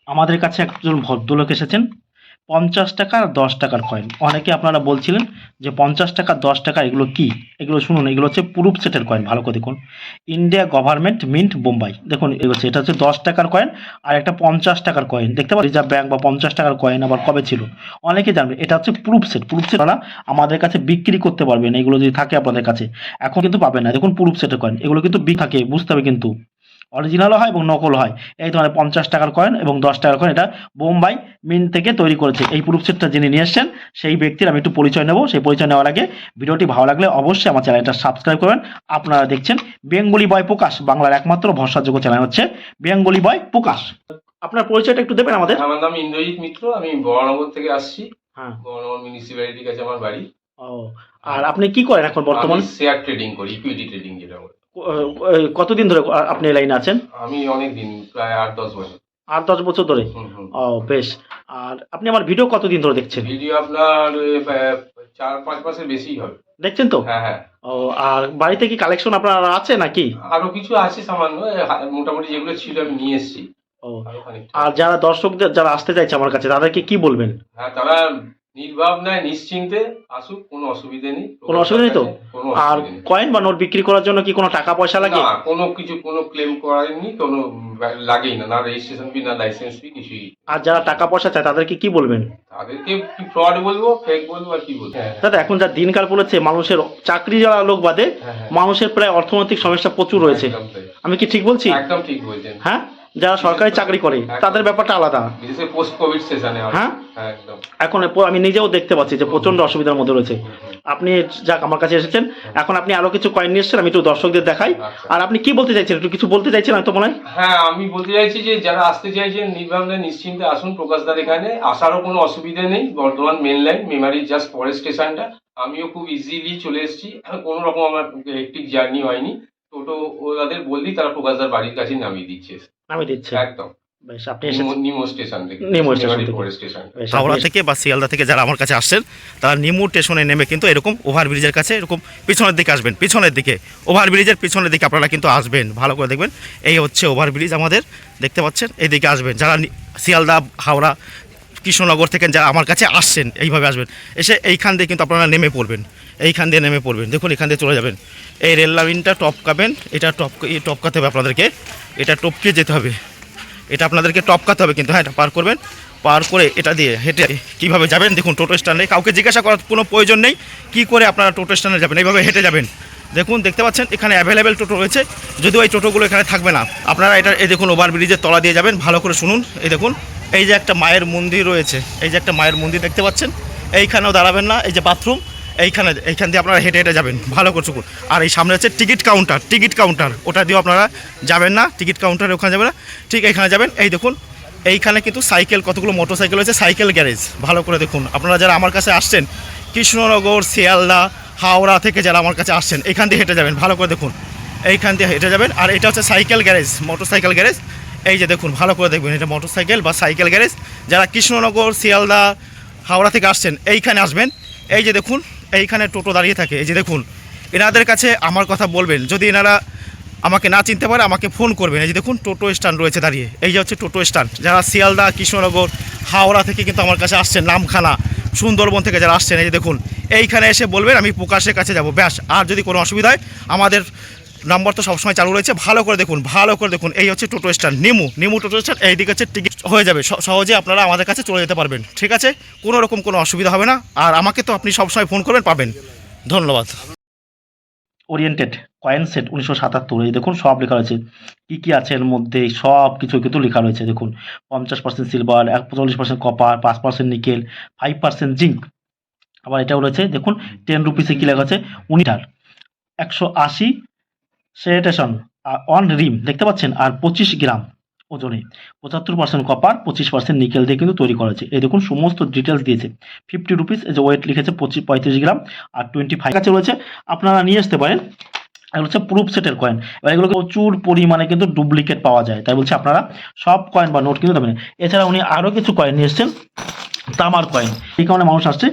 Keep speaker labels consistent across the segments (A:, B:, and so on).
A: আমাদের কাছে একজন ভদ্রলোক এসেছেন 50 টাকা আর 10 টাকার কয়েন। অনেকে আপনারা বলছিলেন যে 50 টাকা 10 টাকা এগুলো কি? এগুলো শুনুন, এগুলো হচ্ছে প্রুফ সেটের কয়েন। ভালো করে দেখুন, ইন্ডিয়া গভর্নমেন্ট মিন্ট বোম্বাই। দেখুন এগুলো হচ্ছে, এটা হচ্ছে 10 টাকার কয়েন আর একটা 50 টাকার কয়েন। দেখতে পাচ্ছি রিজার্ভ ব্যাংক বা 50 টাকার কয়েন আবার কবে ছিল অনেকে জানবে। এটা হচ্ছে প্রুফ সেট। প্রুফ সেট আপনারা আমাদের কাছে বিক্রি করতে পারবেন, এগুলো যদি থাকে আপনাদের কাছে। এখন কিন্তু পাবেন না। দেখুন প্রুফ সেটের কয়েন, এগুলো কিন্তু থাকে, বুঝতে হবে কিন্তু অরিজিনালও হয় এবং নকল হয়। এই ধরনের 50 টাকার কয়েন এবং 10 টাকার কয়েন, এটা বোম্বাই মিন্ট থেকে তৈরি করেছে। এই প্রুফ সেটটা যিনি নিয়ে এসছেন সেই ব্যক্তির আমি একটু পরিচয় নেব। সেই পরিচয় নেওয়ার আগে ভিডিওটি ভালো লাগলে অবশ্যই আমার চ্যানেলটা সাবস্ক্রাইব করবেন। আপনারা দেখছেন বেঙ্গলি বয় প্রকাশ, বাংলার একমাত্র ভরসাযোগ্য চ্যানেল হচ্ছে বেঙ্গলি বয় প্রকাশ। আপনার পরিচয়টা একটু দেবেন আমাদের?
B: আমার নাম ইন্দ্রজিৎ মিত্র, আমি বরানগর থেকে আসছি।
A: হ্যাঁ।
B: বরানগর মিউনিসিপ্যালিটির কাছে আমার বাড়ি।
A: ও, আর আপনি কি করেন এখন বর্তমানে?
B: আমি শেয়ার ট্রেডিং করি, ইকুইটি ট্রেডিং যেটা বলে।
A: কতদিন ধরে আপনি এই লাইনে আছেন?
B: আমি অনেক দিন, প্রায় 8-10 বছর।
A: 8-10 বছর ধরে? ও বেশ। আর আপনি আমার ভিডিও কতদিন ধরে দেখছেন?
B: ভিডিও আপনার 4-5 মাসের বেশি হবে।
A: দেখছেন তো?
B: হ্যাঁ হ্যাঁ।
A: ও, আর বাড়িতে কি কালেকশন আপনার আছে নাকি?
B: আরো কিছু আছে সামান্য, মোটামুটি যেগুলো ছিল আমি নিয়ে এসেছি।
A: ও,
B: আরো খানিকটা।
A: আর যারা দর্শকদের যারা আসতে চাইছে আমার কাছে তাদেরকে কি বলবেন?
B: হ্যাঁ, তারা নির্ভাবনায় নিশ্চিন্তে আসুক, কোনো অসুবিধা নেই।
A: কোনো অসুবিধা নেই তো?
B: কোনো
A: আর
B: অসুবিধা নেই।
A: কয়েন বা নোট বিক্রি করার জন্য কি কোনো টাকা পয়সা লাগে?
B: না, কোনো কিছু, কোনো ক্লেম করেননি, কোনো লাগেই না, না রেজিস্ট্রেশন ফি, না লাইসেন্স ফি, কিছুই।
A: আর যারা টাকা পয়সা চায় তাদেরকে কি বলবেন?
B: তাদেরকে কি ফ্রড বলবো, ফেক বলবো, আর কি বলবো?
A: দাদা, এখন যা দিনকাল পড়েছে, মানুষের চাকরি যাওয়া লোক বাদে মানুষের প্রায় অর্থনৈতিক সমস্যা প্রচুর রয়েছে।
B: একদম তাই।
A: আমি কি ঠিক বলছি?
B: একদম ঠিক বলছেন।
A: হ্যাঁ, যারা সরকারি চাকরি করে তাদের ব্যাপারটা আলাদা।
B: বিশেষ করে পোস্ট কোভিড সেশনে।
A: হ্যাঁ,
B: একদম।
A: এখন আমি নিজেও দেখতে পাচ্ছি যে প্রচন্ড অসুবিধার মধ্যে রয়েছে। আপনি যাক আমার কাছে এসেছেন, এখন আপনি আরো কিছু কয়েন নিয়ে এসেছেন, আমি একটু দর্শকদের দেখাই। আর আপনি কি বলতে চাইছেন, একটু কিছু বলতে চাইছেন হয়তো মনে হয়?
B: হ্যাঁ, আমি বলতে চাইছি যে যারা আসতে চাইছেন নির্ভাবনায় নিশ্চিন্তে আসুন প্রকাশদার এখানে। আসারও কোনো অসুবিধা নেই। বর্ধমান মেন লাইন, মেমারির জাস্ট পরের স্টেশনটা। আমিও খুব ইজিলি চলে এসেছি, কোনো রকম আমার হেক্টিক জার্নি হয়নি। টোটো ওদের বললেই তারা প্রকাশদার বাড়ির কাছে নামিয়ে দিচ্ছে।
A: নামিয়ে দিচ্ছে?
B: একদম।
A: বেশ, আপনি এসেছেন
B: নিমো স্টেশন থেকে।
A: নিমো স্টেশন থেকে।
B: পরের স্টেশন।
A: বেশ,
C: হাওড়া থেকে বা শিয়ালদা থেকে যারা আমার কাছে আসছেন তারা নিমু স্টেশনে নেমে কিন্তু এরকম ওভারব্রিজের কাছে এরকম পিছনের দিকে আসবেন। পিছনের দিকে, ওভারব্রিজের পিছনের দিকে আপনারা কিন্তু আসবেন। ভালো করে দেখবেন, এই হচ্ছে ওভারব্রিজ আমাদের, দেখতে পাচ্ছেন। এইদিকে আসবেন যারা শিয়ালদা, হাওড়া, কৃষ্ণনগর থেকে যারা আমার কাছে আসছেন, এইভাবে আসবেন। এসে এইখান দিয়ে কিন্তু আপনারা নেমে পড়বেন, এইখান দিয়ে নেমে পড়বেন। দেখুন এখান দিয়ে চলে যাবেন, এই রেল লাইনটা টপকাবেন। এটা টপকাতে হবে আপনাদেরকে, এটা টপকে যেতে হবে, এটা আপনাদেরকে টপকাতে হবে কিন্তু। হ্যাঁ, এটা পার করবেন। পার করে এটা দিয়ে হেঁটে কীভাবে যাবেন দেখুন, টোটো স্ট্যান্ডে কাউকে জিজ্ঞাসা করার কোনো প্রয়োজন নেই কী করে আপনারা টোটো স্ট্যান্ডে যাবেন, এইভাবে হেঁটে যাবেন। দেখুন, দেখতে পাচ্ছেন এখানে অ্যাভেলেবেল টোটো রয়েছে, যদিও এই টোটোগুলো এখানে থাকবে না। আপনারা এটা এই দেখুন ওভারব্রিজের তলা দিয়ে যাবেন। ভালো করে শুনুন, এই দেখুন এই যে একটা মায়ের মন্দির রয়েছে, এই যে একটা মায়ের মন্দির দেখতে পাচ্ছেন। এইখানেও দাঁড়াবেন না, এই যে বাথরুম, এইখান দিয়ে আপনারা হেঁটে হেঁটে যাবেন। ভালো করে শুকুন। আর এই সামনে হচ্ছে টিকিট কাউন্টার, ওটা দিয়েও আপনারা যাবেন না, টিকিট কাউন্টারে ওখানে যাবেন না, ঠিক এখানে যাবেন। এই দেখুন এইখানে কিন্তু সাইকেল, কতগুলো মোটর সাইকেল রয়েছে, সাইকেল গ্যারেজ। ভালো করে দেখুন, আপনারা যারা আমার কাছে আসছেন কৃষ্ণনগর, শিয়ালদা, হাওড়া থেকে যারা আমার কাছে আসছেন, এইখান দিয়ে হেঁটে যাবেন। ভালো করে দেখুন, এইখান দিয়ে হেঁটে যাবেন। আর এটা হচ্ছে cycle garage, motor cycle garage. এই যে দেখুন, ভালো করে দেখবেন, এটা মোটর সাইকেল বা সাইকেল গ্যারেজ। যারা কৃষ্ণনগর, শিয়ালদা, হাওড়া থেকে আসছেন এইখানে আসবেন। এই যে দেখুন এইখানে টোটো দাঁড়িয়ে থাকে, এই যে দেখুন। এনাদের কাছে আমার কথা বলবেন, যদি এনারা আমাকে না চিনতে পারে আমাকে ফোন করবেন। এই যে দেখুন টোটো স্ট্যান্ড রয়েছে দাঁড়িয়ে, এই যে হচ্ছে টোটো স্ট্যান্ড। যারা শিয়ালদা, কৃষ্ণনগর, হাওড়া থেকে কিন্তু আমার কাছে আসছেন, নামখানা, সুন্দরবন থেকে যারা আসছেন, এই যে দেখুন এইখানে এসে বলবেন আমি প্রকাশের কাছে যাব, ব্যাস। আর যদি কোনো অসুবিধা হয় আমাদের নাম্বার তো সবসময় চালু রয়েছে। ভালো করে দেখুন, ভালো করে দেখুন, এই হচ্ছে টোটো স্ট্যান্ড, নিমু টোটো স্ট্যান্ড। এইদিকে হচ্ছে টিকিট হয়ে যাবে, সহজে আপনারা আমাদের কাছে চলে যেতে পারবেন, ঠিক আছে? কোনো রকম কোনো অসুবিধা হবে না। আর আমাকে তো আপনি সবসময় ফোন করবেন, পাবেন। ধন্যবাদ।
A: ওরিয়েন্টেড কয়েন সেট 1977, এই দেখুন সব লেখা রয়েছে, কি কি আছে এর মধ্যে সব কিছু কিন্তু লেখা রয়েছে। দেখুন 50% সিলভার, 45% কপার, 5% নিকেল, 5% জিঙ্ক। আবার এটাও রয়েছে দেখুন 10 রুপিসে কি লেখা আছে, 19 180 সেটেশন অন রিম, দেখতে পাচ্ছেন। আর 25 গ্রাম ওজনে, 75% কপার, 25% নিকেল দিয়ে কিন্তু তৈরি করা হয়েছে। এই দেখুন সমস্ত ডিটেলস দিয়েছে। 50 রুপিস, এই যে ওয়েট লিখেছে 35 গ্রাম, আর 25 কাছে রয়েছে, আপনারা নিয়ে আসতে পারেন। এগুলো হচ্ছে প্রুফ সেটের কয়েন। এবার এগুলো প্রচুর পরিমাণে কিন্তু ডুপ্লিকেট পাওয়া যায়, তাই বলছে আপনারা সব কয়েন বা নোট কিন্তু দেবেন। এছাড়া উনি আরও কিছু কয়েন নিয়ে এসছেন, তামার কয়েন। এই কারণে মানুষ আসছে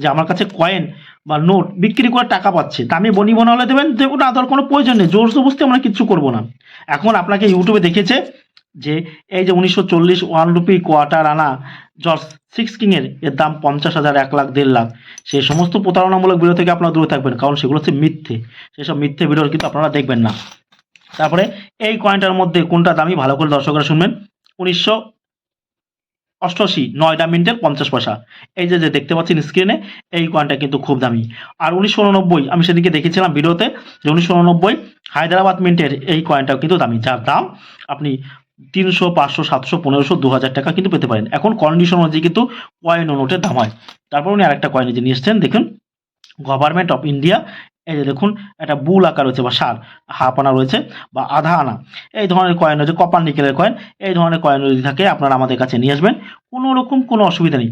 A: যে আমার কাছে কয়েন বা নোট বিক্রি করে টাকা পাচ্ছে, তা আমি বনি হলে দেবেন, দেখুন আদার কোনো প্রয়োজন নেই, জোর জবরদস্তি আমরা কিচ্ছু করবো না। এখন আপনাকে ইউটিউবে দেখেছে যে এই যে 1940 1 রুপি কোয়ার্টার আনা জর্জ 6 কিংয়ের এর দাম 50,000, 1 লাখ, 1.5 লাখ, সেই সমস্ত প্রতারণামূলক ভিডিও থেকে আপনারা দূরে থাকবেন, কারণ সেগুলো হচ্ছে মিথ্যে। সেসব মিথ্যে ভিডিও কিন্তু আপনারা দেখবেন না। তারপরে এই কয়েনটার মধ্যে কোনটা দামি ভালো করে দর্শকরা শুনবেন। 1988 9 মিনিটের 50 পয়সা, এই যে দেখতে পাচ্ছেন স্ক্রিনে, এই কয়েনটা কিন্তু খুব দামি। আর 1989 আমি সেদিকে দেখেছিলাম ভিডিওতে যে 1989 হায়দ্রাবাদ মিন্টের এই কয়েনটাও কিন্তু দামি, যার দাম আপনি 300, 500, 700, 1500, 2000 টাকা কিন্তু পেতে পারেন। এখন কন্ডিশন অনুযায়ী কিন্তু কয়েন ও নোটের দাম হয়। তারপর উনি আরেকটা কয়েন যে নিয়ে এসছেন, দেখুন গভর্নমেন্ট অফ ইন্ডিয়া, এই যে দেখুন একটা বুল আকার রয়েছে বা সার, হাফ আনা রয়েছে বা আধা আনা, এই ধরনের কয়েন রয়েছে, কপার নিকেলের কয়েন, এই ধরনের কয়েন যদি থাকে আপনারা আমাদের কাছে নিয়ে আসবেন, কোনো রকম কোনো অসুবিধা নেই।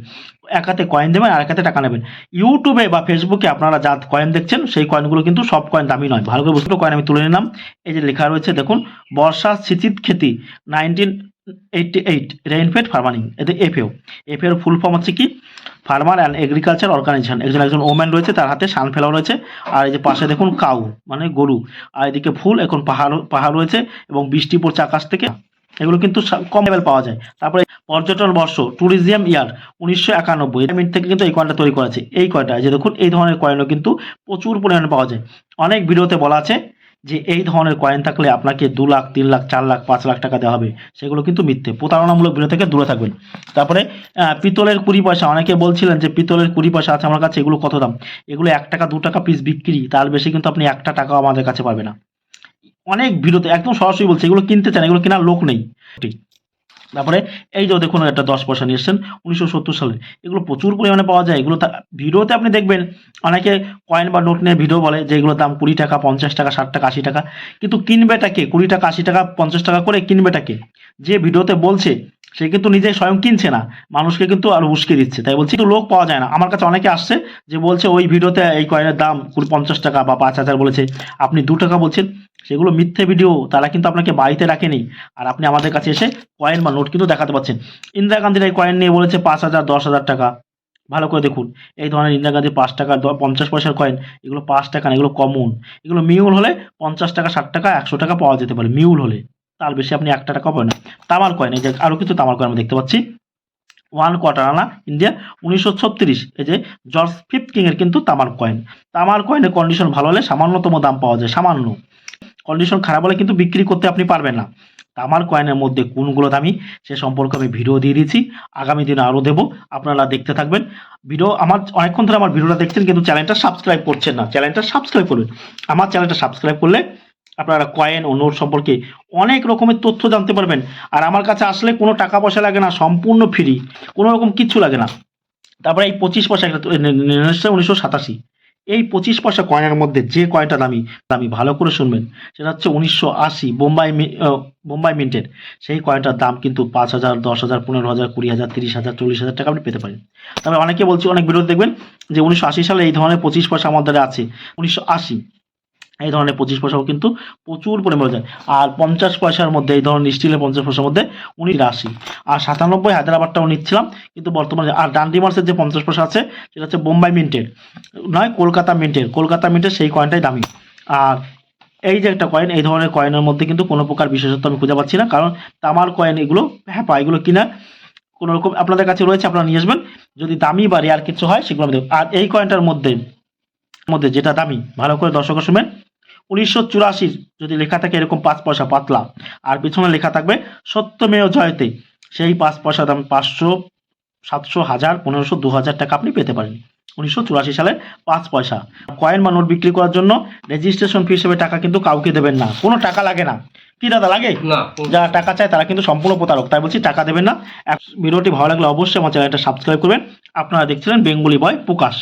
A: এক হাতে কয়েন দেবেন আর এক হাতে টাকা নেবেন। ইউটিউবে বা ফেসবুকে আপনারা যা কয়েন দেখছেন সেই কয়েনগুলো কিন্তু সব কয়েন দামি নয়, ভালো করে বুঝতে। কয়েন আমি তুলে নিলাম, এই যে লেখা রয়েছে দেখুন, বর্ষা সিচিত খেতি 1988 রেইনফেড ফার্মারিং, এতে এফএও, এফএর ফুল ফর্ম হচ্ছে কি, ফার্মার অ্যান্ড এগ্রিকালচার অর্গানাইজেশন। একজন ওম্যান রয়েছে, তার হাতে সানফ্লাওয়ার রয়েছে, আর এই যে পাশে দেখুন কাউ মানে গরু, আর এদিকে ফুল, এখন পাহাড় রয়েছে এবং বৃষ্টি পড়ছে আকাশ থেকে, এগুলো কিন্তু কম লেভেল পাওয়া যায়। তারপরে পর্যটন বর্ষ, ট্যুরিজম ইয়ার 1991 মিনিট থেকে কিন্তু এই কয়েনটা তৈরি করা আছে। এই কয়েনটা যে দেখুন, এই ধরনের কয়েনও কিন্তু প্রচুর পরিমাণে পাওয়া যায়। অনেক ভিডিওতে বলা আছে যে এই ধরনের কয়েন থাকলে আপনাকে 2 লাখ, 3 লাখ, 4 লাখ, 5 লাখ টাকা দেওয়া হবে, সেগুলো কিন্তু মিথ্যে, প্রতারণামূলক ভিডিও থেকে দূরে থাকবেন। তারপরে পিতলের 20 পয়সা, অনেকে বলছিলেন যে পিতলের 20 পয়সা আছে আমার কাছে, এগুলো কত দাম? এগুলো 1 টাকা 2 টাকা পিস বিক্রি, তার বেশি কিন্তু আপনি 1 টাকাও আমাদের কাছে পাবে না। অনেক ভিডিওতে একদম সরাসরি বলছে, এগুলো কিনতে চান, এগুলো কেনার লোক নেই। ঠিক। তারপরে এই যে দেখুন একটা 10 পয়সা নিয়ে এসছেন 1970 সালে, এগুলো প্রচুর পরিমাণে পাওয়া যায়। এগুলো ভিডিওতে আপনি দেখবেন অনেকে কয়েন বা নোট নিয়ে ভিডিও বলে যে এগুলোর দাম 20 টাকা, 50 টাকা, 60 টাকা, 80 টাকা, কিন্তু কিনবেটাকে 20 টাকা, 80 টাকা, 50 টাকা করে কিনবেটাকে? যে ভিডিওতে বলছে সে কিন্তু নিজে স্বয়ং কিনছে না, মানুষকে কিন্তু আরো উস্কে দিচ্ছে। তাই বলছি, কিন্তু লোক পাওয়া যায় না। আমার কাছে অনেকে আসছে যে বলছে ওই ভিডিওতে এই কয়েনের দাম 50 টাকা বা 5000 বলেছে, আপনি 2 টাকা বলছেন। সেগুলো মিথ্যে ভিডিও, তারা কিন্তু আপনাকে বাড়িতে রাখেনি, আর আপনি আমাদের কাছে এসে কয়েন বা নোট কিন্তু দেখাতে পাচ্ছেন। ইন্দিরা গান্ধীর এই কয়েন নিয়ে বলেছে 5000, 10,000 টাকা। ভালো করে দেখুন, এই ধরনের ইন্দিরা গান্ধী 5 টাকা 50 পয়সার কয়েন, এগুলো 5 টাকা না, এগুলো কমন। এগুলো মিউল হলে 50 টাকা, 60 টাকা, 100 টাকা পাওয়া যেতে পারে মিউল হলে, তার বেশি আপনি 1 টাকা পাবেন না। তামার কয়েন, এই যে আরো কিছু তামার কয়েন আমরা দেখতে পাচ্ছি। 1 কোয়ার্টার আনা ইন্ডিয়া 1936, এই যে জর্জ 5 কিং এর কিন্তু তামার কয়েন। তামার কয়েনের কন্ডিশন ভালো হলে সামান্যতম দাম পাওয়া যায়, সামান্য। কন্ডিশন খারাপ হলে কিন্তু বিক্রি করতে আপনি পারবেন না। তামার কয়েনের মধ্যে কোনগুলো দামি সে সম্পর্কে আমি ভিডিও দিয়ে দিয়েছি, আগামী দিনে আরও দেবো, আপনারা দেখতে থাকবেন ভিডিও। আমার অনেকক্ষণ ধরে আমার ভিডিওটা দেখছেন কিন্তু চ্যানেলটা সাবস্ক্রাইব করছেন না, চ্যানেলটা সাবস্ক্রাইব করবেন। আমার চ্যানেলটা সাবস্ক্রাইব করলে আপনারা কয়েন ও নোট সম্পর্কে অনেক রকমের তথ্য জানতে পারবেন। আর আমার কাছে আসলে কোনো টাকা পয়সা লাগে না, সম্পূর্ণ ফ্রি, কোনো রকম কিচ্ছু লাগে না। তারপরে এই 25 পয়সা একটা 1987, এই 25 পয়সা কয়েনের মধ্যে যে কয়েনটা দামি দামি ভালো করে শুনবেন, সেটা হচ্ছে 1980 বোম্বাই মিন্টের। সেই কয়েনটার দাম কিন্তু 5,000, 10,000, 15,000, 20,000, 30,000, 40,000 টাকা আপনি পেতে পারেন। তবে অনেকে বলছে, অনেক ভিডিও দেখবেন যে 1980 সালে এই ধরনের 25 পয়সা আমাদের আছে। 1980 এই ধরনের 25 পয়সাও কিন্তু প্রচুর পরিমাণে যায়। আর 50 পয়সার মধ্যে, এই ধরনের স্টিলের 50 পয়সার মধ্যে 1980 আর 97 হায়দ্রাবাদটাও নিচ্ছিলাম, কিন্তু বর্তমানে। আর ডান্ডিমার্সের যে 50 পয়সা আছে সেটা হচ্ছে বোম্বাই মিন্টের নয়, কলকাতা মিন্টের সেই কয়েনটাই দামি। আর এই যে একটা কয়েন, এই ধরনের কয়েনের মধ্যে কিন্তু কোনো প্রকার বিশেষত্ব আমি খুঁজে পাচ্ছি না, কারণ তামার কয়েন এগুলো এগুলো কিনা কোনো রকম আপনাদের কাছে রয়েছে, আপনারা নিয়ে আসবেন। যদি দামি বা রেয়ার কিছু হয় সেগুলো আমি দেবো। আর এই কয়েনটার মধ্যে যেটা দামি, ভালো করে দর্শক শুনবেন, 1984 যদি লেখা থাকে এরকম 5 পয়সা পাতলা, আর পিছনে লেখা থাকবে সত্যমেয় জয়তে, সেই 5 পয়সা দাম 500, 700, 1000, 1500, 2000 টাকা আপনি পেতে পারেন। 1984 সালের 5 পয়সা কয়েন বা নোট বিক্রি করার জন্য রেজিস্ট্রেশন ফি হিসেবে টাকা কিন্তু কাউকে দেবেন না, কোনো টাকা লাগে না। কি দাদা লাগে
B: না,
A: যারা টাকা চায় তারা কিন্তু সম্পূর্ণ প্রতারক, তাই বলছি টাকা দেবেন না। ভিডিওটি ভালো লাগলে অবশ্যই আমার চ্যানেলটা সাবস্ক্রাইব করবেন। আপনারা দেখছিলেন বেঙ্গলি বয় প্রকাশ।